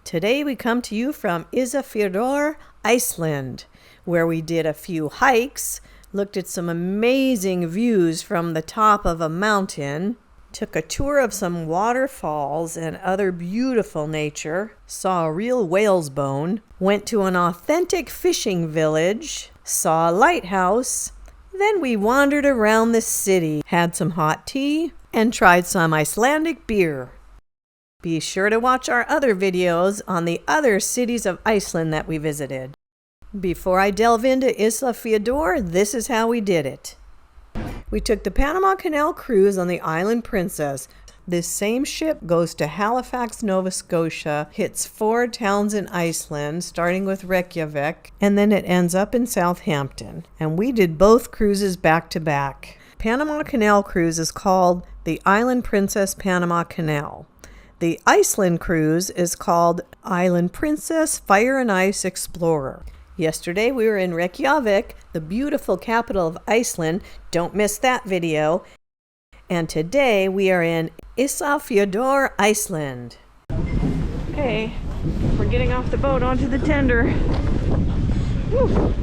Today we come to you from Isafjordur, Iceland, where we did a few hikes, looked at some amazing views from the top of a mountain, took a tour of some waterfalls and other beautiful nature, saw a real whale's bone, went to an authentic fishing village, saw a lighthouse, then we wandered around the city, had some hot tea, and tried some Icelandic beer. Be sure to watch our other videos on the other cities of Iceland that we visited. Before I delve into Isafjordur, this is how we did it. We took the Panama Canal cruise on the Island Princess. This same ship goes to Halifax, Nova Scotia, hits 4 towns in Iceland, starting with Reykjavik, and then it ends up in Southampton. And we did both cruises back to back. Panama Canal cruise is called the Island Princess Panama Canal. The Iceland cruise is called Island Princess Fire and Ice Explorer. Yesterday we were in Reykjavik, the beautiful capital of Iceland. Don't miss that video. And today we are in Isafjordur, Iceland. Okay, we're getting off the boat onto the tender. Woo.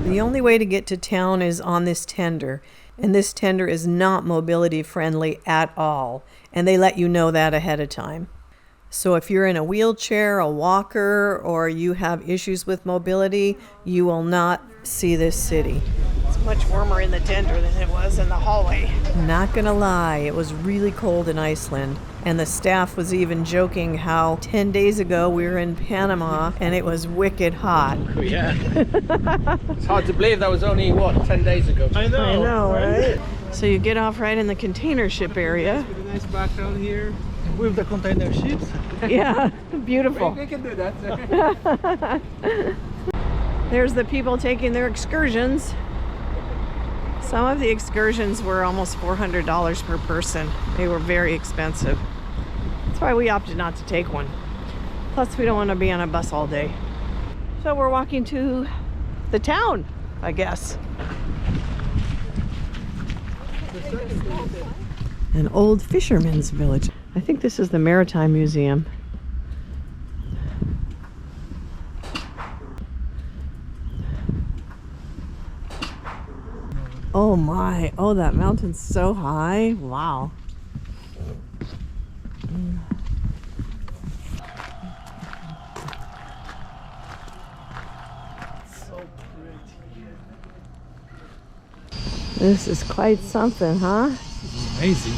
The only way to get to town is on this tender. And this tender is not mobility friendly at all. And they let you know that ahead of time. So if you're in a wheelchair, a walker, or you have issues with mobility, you will not see this city. It's much warmer in the tender than it was in the hallway. Not gonna lie, it was really cold in Iceland. And the staff was even joking how 10 days ago we were in Panama and it was wicked hot. Oh, yeah. It's hard to believe that was only, 10 days ago? I know, right? So you get off right in the container ship area. With a nice background here with the container ships. Yeah, beautiful. We can do that. There's the people taking their excursions. Some of the excursions were almost $400 per person. They were very expensive. That's why we opted not to take one. Plus, we don't want to be on a bus all day. So we're walking to the town, I guess. An old fisherman's village. I think this is the Maritime Museum. Oh my, oh, that mountain's so high. Wow. So pretty. This is quite something, huh? Amazing.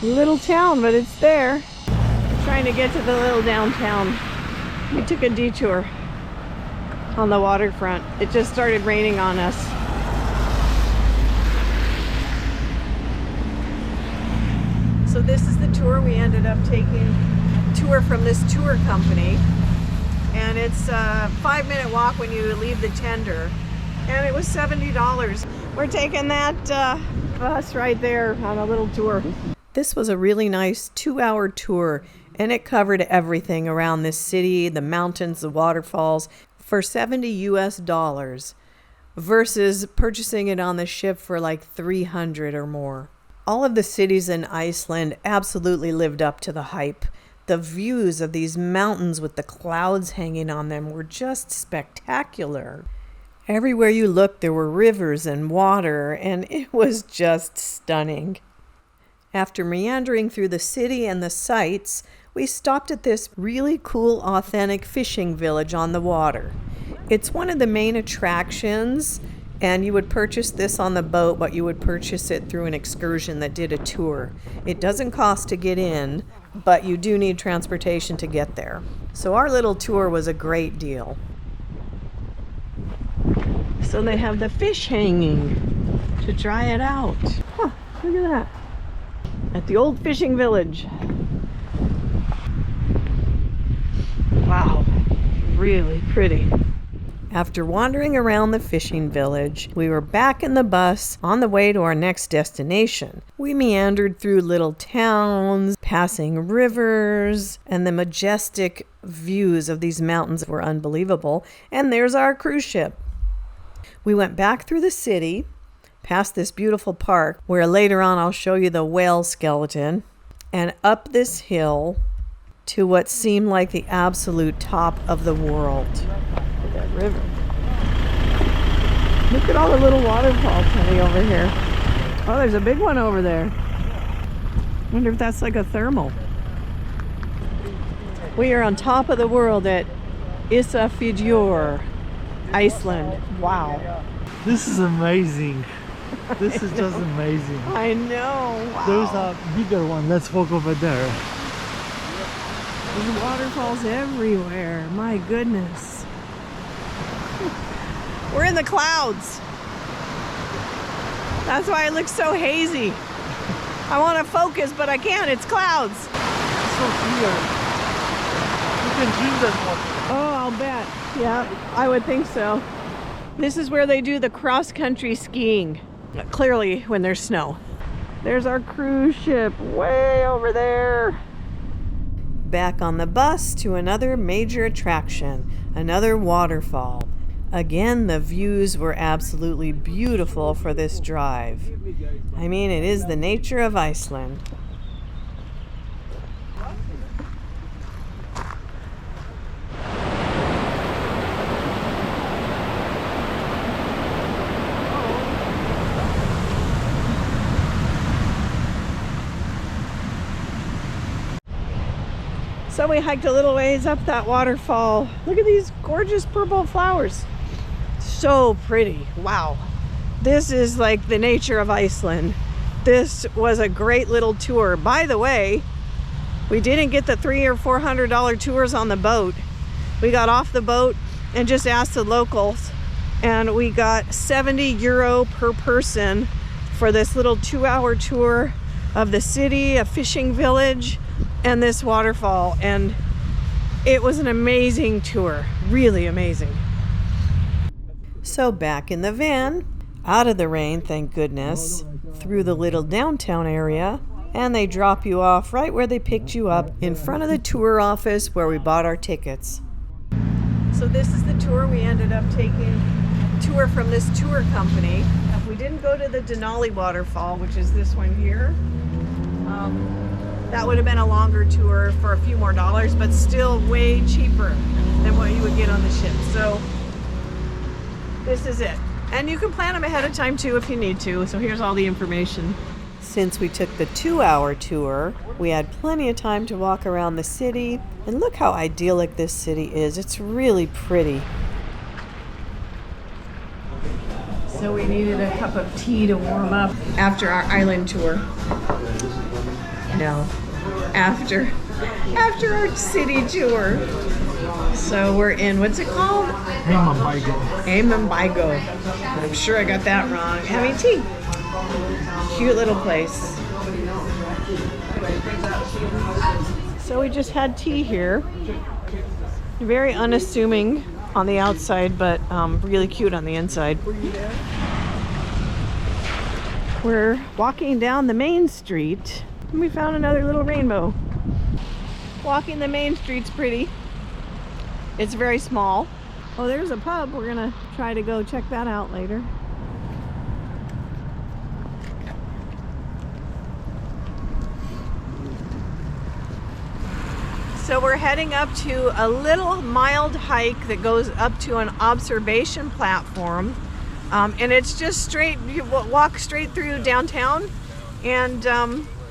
Little town, but it's there. Trying to get to the little downtown. We took a detour on the waterfront. It just started raining on us. So this is the tour we ended up taking. A tour from this tour company. And it's a 5-minute walk when you leave the tender. And it was $70. We're taking that bus right there on a little tour. This was a really nice 2-hour tour, and it covered everything around this city, the mountains, the waterfalls, for $70 US versus purchasing it on the ship for like $300 or more. All of the cities in Iceland absolutely lived up to the hype. The views of these mountains with the clouds hanging on them were just spectacular. Everywhere you looked, there were rivers and water, and it was just stunning. After meandering through the city and the sights, we stopped at this really cool, authentic fishing village on the water. It's one of the main attractions, and you would purchase this on the boat, but you would purchase it through an excursion that did a tour. It doesn't cost to get in, but you do need transportation to get there. So our little tour was a great deal. So they have the fish hanging to dry it out. Huh, look at that. At the old fishing village. Wow, really pretty. After wandering around the fishing village, we were back in the bus on the way to our next destination. We meandered through little towns, passing rivers, and the majestic views of these mountains were unbelievable. And there's our cruise ship. We went back through the city, past this beautiful park, where later on I'll show you the whale skeleton. and up this hill to what seemed like the absolute top of the world. Look at that river. Look at all the little waterfalls, honey, over here. Oh, there's a big one over there. Wonder if that's like a thermal. We are on top of the world at Isafjordur, Iceland. Wow. This is amazing. This is just amazing. I know. Wow. There's a bigger one. Let's walk over there. There's waterfalls everywhere. My goodness. We're in the clouds. That's why it looks so hazy. I want to focus, but I can't. It's clouds. It's so clear. You can drink that water. Oh, I'll bet. Yeah, I would think so. This is where they do the cross-country skiing. Clearly, when there's snow. There's our cruise ship way over there. Back on the bus to another major attraction, another waterfall. Again, the views were absolutely beautiful for this drive. I mean, it is the nature of Iceland. So we hiked a little ways up that waterfall. Look at these gorgeous purple flowers. So pretty. Wow. This is like the nature of Iceland. This was a great little tour. By the way, we didn't get the $300 or $400 tours on the boat. We got off the boat and just asked the locals, and we got 70 euro per person for this little 2-hour tour of the city, a fishing village, and this waterfall. And it was an amazing tour. Really amazing. So back in the van, out of the rain, thank goodness, through the little downtown area, and they drop you off right where they picked you up, in front of the tour office where we bought our tickets. So this is the tour we ended up taking, tour from this tour company. We didn't go to the Denali waterfall, which is this one here. That would have been a longer tour for a few more dollars, but still way cheaper than what you would get on the ship. So this is it. And you can plan them ahead of time too if you need to. So here's all the information. Since we took the 2-hour tour, we had plenty of time to walk around the city. And look how idyllic this city is. It's really pretty. So we needed a cup of tea to warm up after our island tour. No, after our city tour. So we're in, what's it called? Amambigo. I'm sure I got that wrong. Having tea. Cute little place. So we just had tea here. Very unassuming on the outside, but really cute on the inside. We're walking down the main street. We found another little rainbow. Walking the main street's pretty. It's very small. Oh, there's a pub. We're gonna try to go check that out later. So we're heading up to a little mild hike that goes up to an observation platform. And it's just straight, you walk straight through downtown. And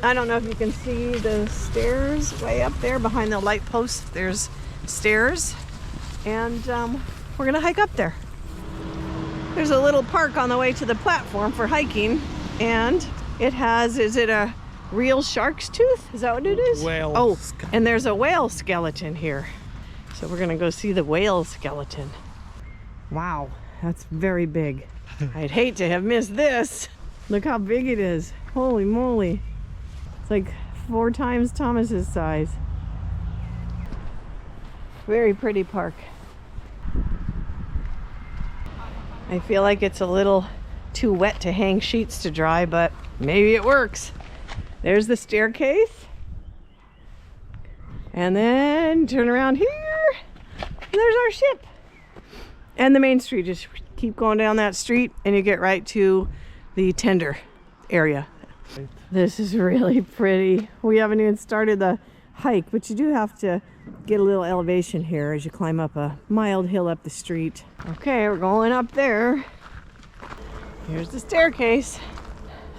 I don't know if you can see the stairs way up there behind the light post. There's stairs, and we're gonna hike up there. There's a little park on the way to the platform for hiking, and it has, is it a real shark's tooth? Is that what it is? Whale. Oh, and there's a whale skeleton here. So we're gonna go see the whale skeleton. Wow, that's very big. I'd hate to have missed this. Look how big it is. Holy moly. It's like 4 times Thomas's size. Very pretty park. I feel like it's a little too wet to hang sheets to dry, but maybe it works. There's the staircase. And then turn around here. And there's our ship. And the main street. Just keep going down that street and you get right to the tender area. This is really pretty. We haven't even started the hike, but you do have to get a little elevation here as you climb up a mild hill up the street. Okay, we're going up there. Here's the staircase.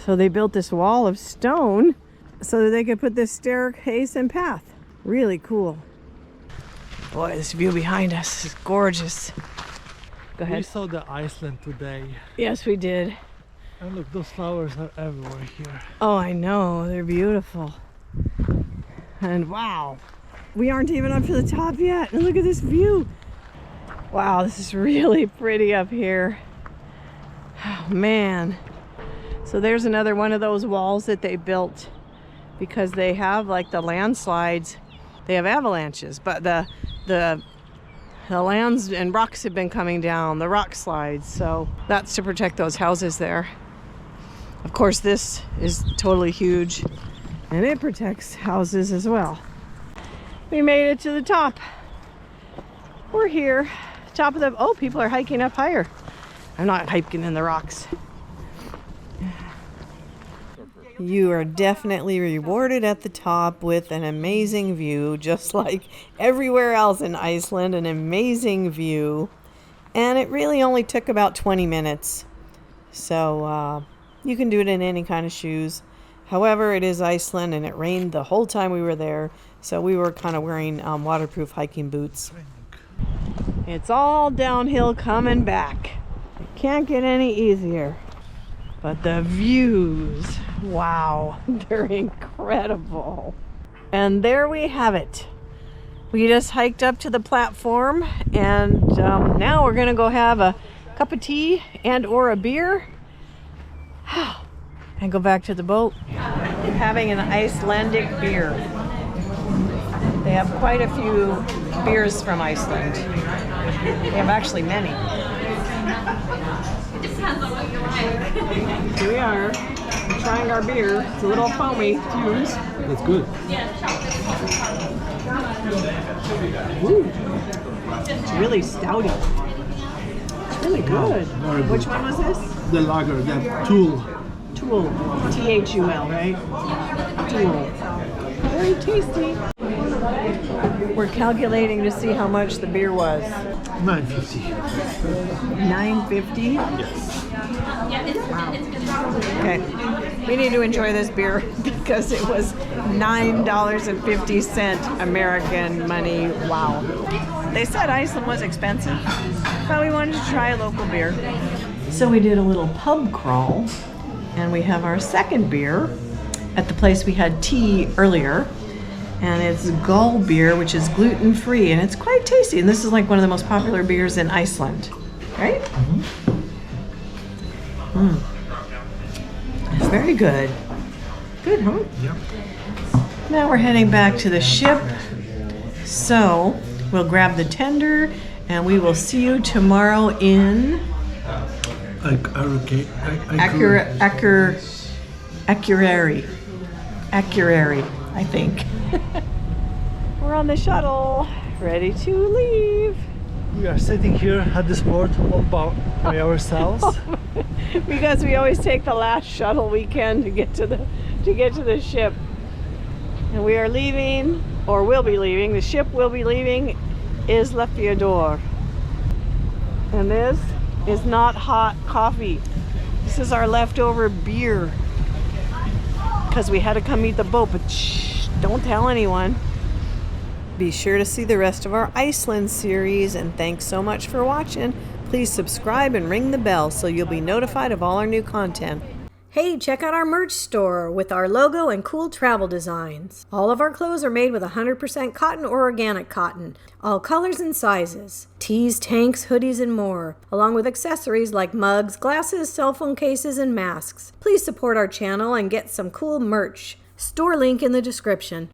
So they built this wall of stone so that they could put this staircase and path. Really cool. Boy, this view behind us is gorgeous. Go ahead. We saw the Iceland today. Yes, we did. And look, those flowers are everywhere here. Oh, I know. They're beautiful. And wow, we aren't even up to the top yet. And look at this view. Wow, this is really pretty up here. Oh, man. So there's another one of those walls that they built because they have like the landslides. They have avalanches, but the lands and rocks have been coming down, the rock slides. So that's to protect those houses there. Of course, this is totally huge and it protects houses as well. We made it to the top. We're here, top of the, oh, people are hiking up higher. I'm not hiking in the rocks. You are definitely rewarded at the top with an amazing view, just like everywhere else in Iceland, an amazing view. And it really only took about 20 minutes. So you can do it in any kind of shoes. However, it is Iceland and it rained the whole time we were there. So we were kind of wearing waterproof hiking boots. It's all downhill coming back. It can't get any easier. But the views, wow, they're incredible. And there we have it. We just hiked up to the platform and now we're gonna go have a cup of tea and or a beer and go back to the boat. Having an Icelandic beer. They have quite a few beers from Iceland. They have actually many. Depends on what you like. Here we are, trying our beer. It's a little foamy too. That's good. Ooh. It's really stouty. It's really good. Very good. Which one was this? The lager, the Tool. Tool. T-H-U-L, right? Tool. Very tasty. We're calculating to see how much the beer was. $9.50. $9.50? Yes. Wow. Okay. We need to enjoy this beer because it was $9.50 American money. Wow. They said Iceland was expensive, but we wanted to try a local beer. So we did a little pub crawl, and we have our second beer at the place we had tea earlier. And it's Gull beer, which is gluten-free, and it's quite tasty. And this is like one of the most popular beers in Iceland, right? It's very good. Good, huh? Yep. Now we're heading back to the ship. So we'll grab the tender, and we will see you tomorrow in Akureyri, I think. We're on the shuttle, ready to leave. We are sitting here at this port all by ourselves. Because we always take the last shuttle we can to get to the ship. And we are leaving, or will be leaving, the ship will be leaving Isafjordur. And this is not hot coffee. This is our leftover beer. Because we had to come meet the boat, but shh, don't tell anyone. Be sure to see the rest of our Iceland series, and thanks so much for watching. Please subscribe and ring the bell so you'll be notified of all our new content. Hey, check out our merch store with our logo and cool travel designs. All of our clothes are made with 100% cotton or organic cotton, all colors and sizes. Tees, tanks, hoodies, and more, along with accessories like mugs, glasses, cell phone cases, and masks. Please support our channel and get some cool merch. Store link in the description.